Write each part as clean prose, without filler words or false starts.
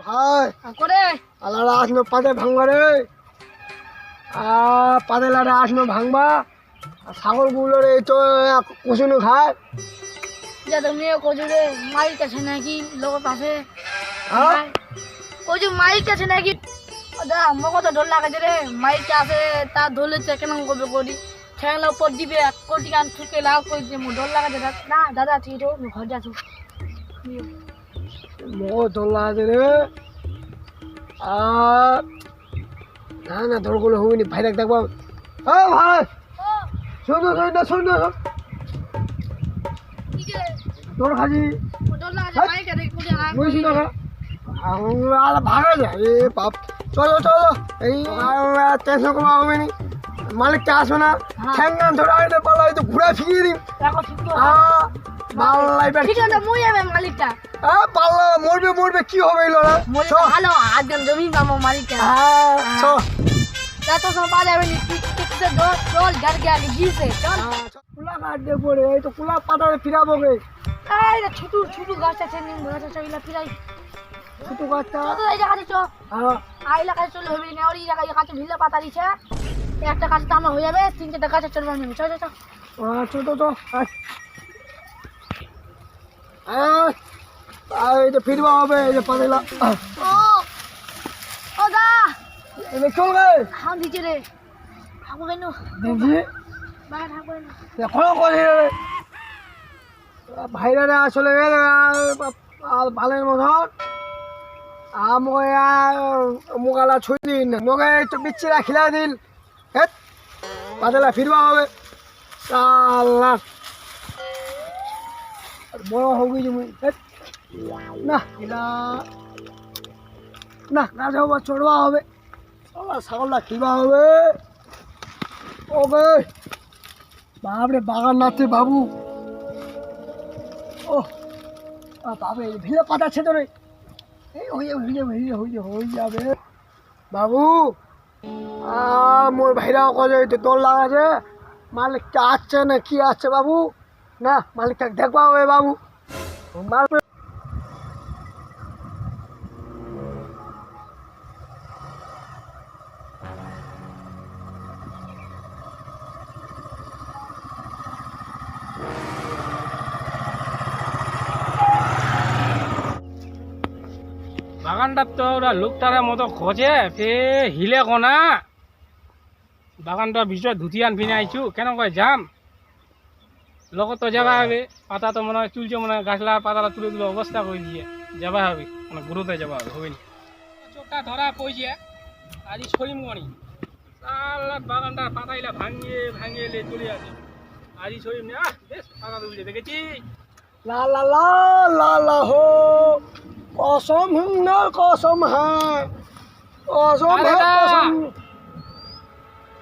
ভাই করে আলাদা আসনো পাতে ভাঙবা রে পাতে লাড়া আসনো ভাঙবা ছাগলগুলো রে তো কুচুনো খায় যা তুমি কজুরে মাইক আছে নাকি লোক পাশে হ্যাঁ কজু মাইক আছে নাকি দা মগো তো ডর লাগে রে মাইক আছে তা ধরলে কেন করবে করি ঠেলা উপর দিবে কোটি গান ঠুকে লাও কই যে মো ডর লাগে না দাদা ঠিক তো ঘর যাচ্ছ মো দোলা রে না না ধরগুলো হইনি ভাই দেখবো ভাই শুনো শুনো তোর খাজি ডর লাগে মাইক আছে কোটি না বুঝছি না ভাগা যায় এ বাপ চলো চলো এই টেনশন করা হবে নি মালিকটা আসবে না ঠ্যাঙ্গান ধরে আইতে পারলে হয়তো ঘুরে ফিরিয়ে দিন ঠিক আছে মই যাবে মালিকটা পাল্লা মরবে কি হবে এই লড়া ভালো আজকাল জমি পাবো মালিকটা তো সব পাওয়া যাবে নি ঠিক দল ঘর কে আগে গিয়েছে চল কুলা কাট দিয়ে পড়ে এই তো কুলা পাতারে ফিরাবো গে এই রে ছোট ছোট গাছ আছে নিম গাছ আছে এগুলা ফিরাই ছোট গাছটা তো এই জায়গাতে চ আইলা কাছে চলে হবে না ওই জায়গায় কাছে ভিলা পাতা দিছে একটা কাছে তামা হয়ে যাবে তিনটা গাছে চলবে না চল চল ছোট তো এই যে ফিরবা হবে এই যে পাতালা ও দা এনে চল গে হাম দিছে রে হাবো কেন দেখি বাইরে হাবো না এখন করে ভাইরা আসলে ভালের মতন মোকালা ছুঁই দিন নগে একটু বিচ্ছিরা খিলা দিল হ্যাঁ পাতলা ফিরবা হবে আল্লাহ বড় হবে যে না এটা না গাছ হবা চড়বা হবে ছাগলটা খিবা হবে ওকে বাবরে বাগান নাতে বাবু ও বাবু এই ভিড়ে পাতা ছে তোরে এই হয়ে যাবে বাবু মোর ভাইরা কয়ে দোল লাগাছে মালিকটা আসছে না কি আসছে বাবু না মালিকটা দেখবা হবে বাবু বাগানটা তো ওরা লোকটার মতো খোঁজে সে হিলে কোনা বাগানটা ভিতরে ধুতি আন ফিনে আইছু কেন কয় যাম লগত তো যাবা হবে পাতা তো মনে হয় তুলছে মনে হয় গাছলা পাতাটা তুলে তুলে অবস্থা করে দিয়ে যাবা হবে মানে গুরুতে যাবা হবে হবে নি চোখটা ধরা পড়ছে আজ ছড়িম মনি বাগানটা পাতাইলা ভাঙিয়ে চলে আসে আজ ছড়িম না বেশ পাতা তুলছে দেখেছি লা লা লা লা লা হো কসম হুন্নার কসম হ্যাঁ কসম কসম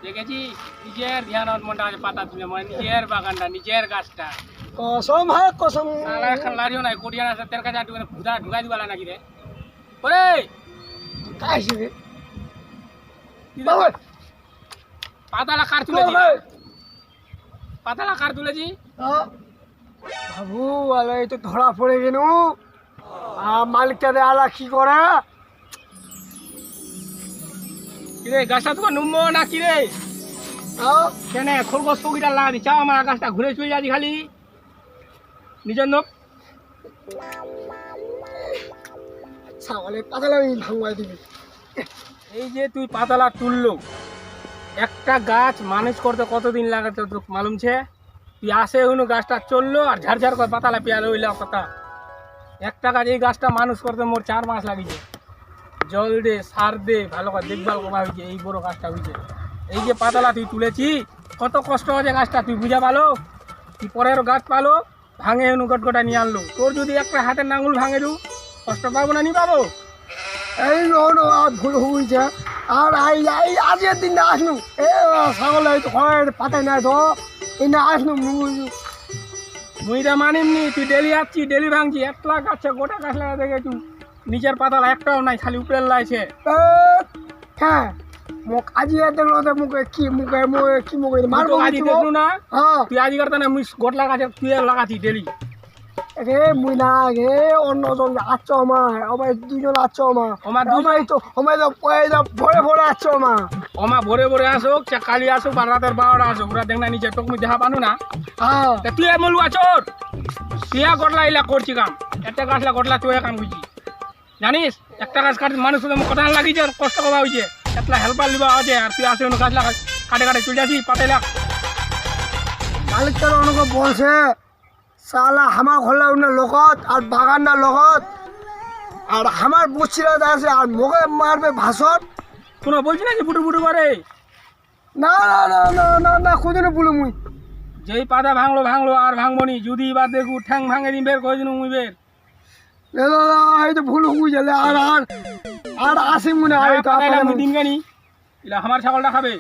দেখেছি নিজের ধ্যান মনটা আছে পাতা তুলে মানে নিজের বাগানটা নিজের গাছটা কসম হ্যাঁ কসম সালা এখন লারিও নাই কোডিয়ান আছে তের কাছে ভুদা ঢুকাই দিবালা নাকি রে ওরে কাইছে রে পাতালা কার তুলেছি পাতালা কার তুলেছি বাবু আলে এই তো ধরা পড়ে গেল মালিকটাতে আলা কি করে কিরে গাছটা তোমার নুম্ব না কিরে কেন খরগোশ পকিটা লাগা চাও আমার গাছটা ঘুরে চলে যাচ্ছি খালি নিজের নোক ছাগলে পাতলা ভাঙবাই দিবি এই যে তুই পাতালা তুললো একটা গাছ মানুষ করতে কতদিন লাগে তোর মালুম ছে তুই আসে হইনু গাছটা চললো আর ঝাড়ঝাড় করে পাতালা পেয়ালো হইলা কথা একটা গাছ এই গাছটা মানুষ করতে মোর 4 মাস লাগিছে জল দে সার দে ভালো করে দেখভাল করা হয়েছে এই বড় গাছটা হয়েছে এই যে পাতালা তুই তুলেছি কত কষ্ট হয়েছে গাছটা তুই বুঝা পালো তুই পরের গাছ পালো ভাঙে হনু গটগটা নিয়ে আনলো তোর যদি একটা হাতের নাঙ্গুল ভাঙে দু কষ্ট পাবো না নি পাবো এই ভুল হয়েছে আর আজকের দিন আসনু এ ছাগল হয়তো ঘরের পাতায় নাই তো এই না আসনু মুইটা মানিমনি তুই ডেলি আসছি ডেলি ভাঙছি 1 লাখ আছে গোটা গাছ লাগা দেখে তুই নিচের পাতালা একটাও নাই খালি উপরের লাইছে হ্যাঁ মোক আজি দেখলো মুখে কি মারবো আজি দেখলু না তুই আজি করতে না মুই গোট লাগাছে তুই লাগাছি ডেলি রে মুই না রে অন্যজন আচ্ছ আমার আমার দুজন আচ্ছ আমার আমার দুজন? আমার তো ভরে ভরে আচ্ছ আমার ওমা ভোরে ভোরে আসুক চা কালি আসুক বা রাতের 12টা আসুক ওরা দেখ না নিচে টকমি দেখা পানু না হ্যাঁ তা তুই মলু আচর তুই গটলা ইলা করছি কাম একটা গাছলা গটলা তুই কাম করছি জানিস একটা গাছ কাটে মানুষ কথা লাগিছে কষ্ট করা হয়েছে এতলা হেল্পার লিবা আছে আর তুই আসে গাছলা কাটে কাটে চলে আসি পাতাইলা মালিক তোর অনেক বলছে সালা আমার ঘরের অন্য লগত আর বাগানটা লগত আর আমার বুঝছিল আছে আর মুখে মারবে ভাষণ কোনো বলছি না যে ফুটু ফুটু করে না না না না না না কোদিনও বলে মুই যেই পাতা ভাঙলো ভাঙলো আর ভাঙবনি যদি এবার দেখু ঠ্যাং ভাঙে দিন বের করে দিন মুই বের হয়তো ভুল হুই গেলে আর আর আর আসি মনে হয় দিন গানি এলা আমার ছাগলটা খাবে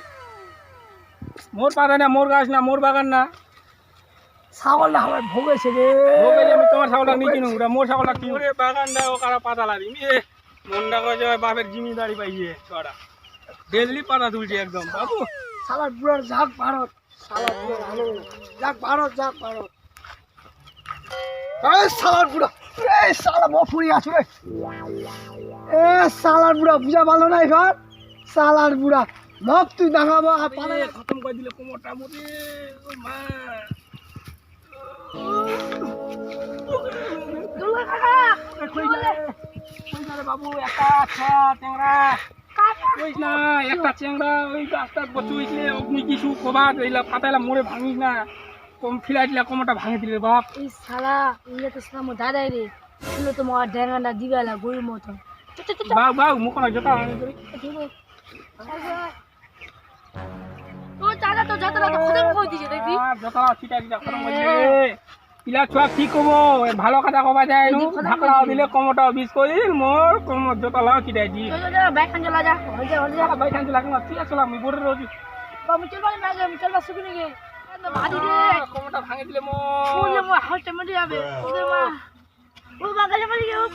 মোর পাতা না মোর গাছ না মোর বাগান না ছাগলটা আমার ভোগেছে রে ও গেলে আমি তোমার ছাগলটা নিয়ে কিনুম ওটা মোর ছাগলটা কিনুম রে বাগান দেয় ও কারা পাতা লাগি মনটা করে যায় বাপের জিমিদারি পাইয়ে ছড়া ডেলি পাতা তুলছে একদম বাবু সালার বুড়ার যাক ভারত সালার বুড়ার ভালো যাক ভারত এই সালার বুড়া এই সালা মফুরি আছো রে এ সালার বুড়া বুঝা ভালো না এবার সালার বুড়া মফ তুই দেখাবো আর পালা খতম করে দিলে কোমরটা মরে ও মা দুলা কাকা কই না রে বাবু একটা চ্যাংড়া কইস না একটা চ্যাংড়া ওই গাছটা বচুইছে অগ্নি কিছু কবাত এইলা পাতাইলা মরে ভাঙিস না কম ফিলাই দিলা কোমরটা ভাঙে দিলে বাপ এই শালা ইয়ে তো শালা মো দাদাই রে শুনো তো মোর ড্যাঙ্গাটা দিবেলা গরুর মতো বাউ বাউ মুখ না জোতা ভাঙে দিলি তো দাদা তো যাত্রা তো খতম করে দিছে দেখবি জোতা ছিটা ছিটা খতম করে দিলে পিলা ছুয়া কি কব ভালো কথা কবা যায় নু ঢাকলা দিলে কোমরটা বিষ করে দিল মোর কোমর জোতা লাও ছিটাই দি চল চল বাইক খান চলা যা হল যা ভাই খান লাগে না ঠিক আছে আমি বড় রোজ বাবু চল বাড়ি মাগে চল বা সুবিনে গে ভাদি রে কোমরটা ভাঙে দিলে ওলে মোর মো হালতে মরে যাবে ওরে মা ও বাগালে মরে গে ও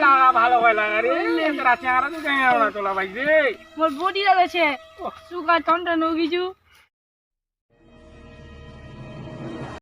লাগা ভালো হয় লাগা রে লেঙ্গরা চেহারা তো গায়ে ওরা তোলা ভাই রে মোর বডি লাগেছে সুগা টন্ডন ও গিজু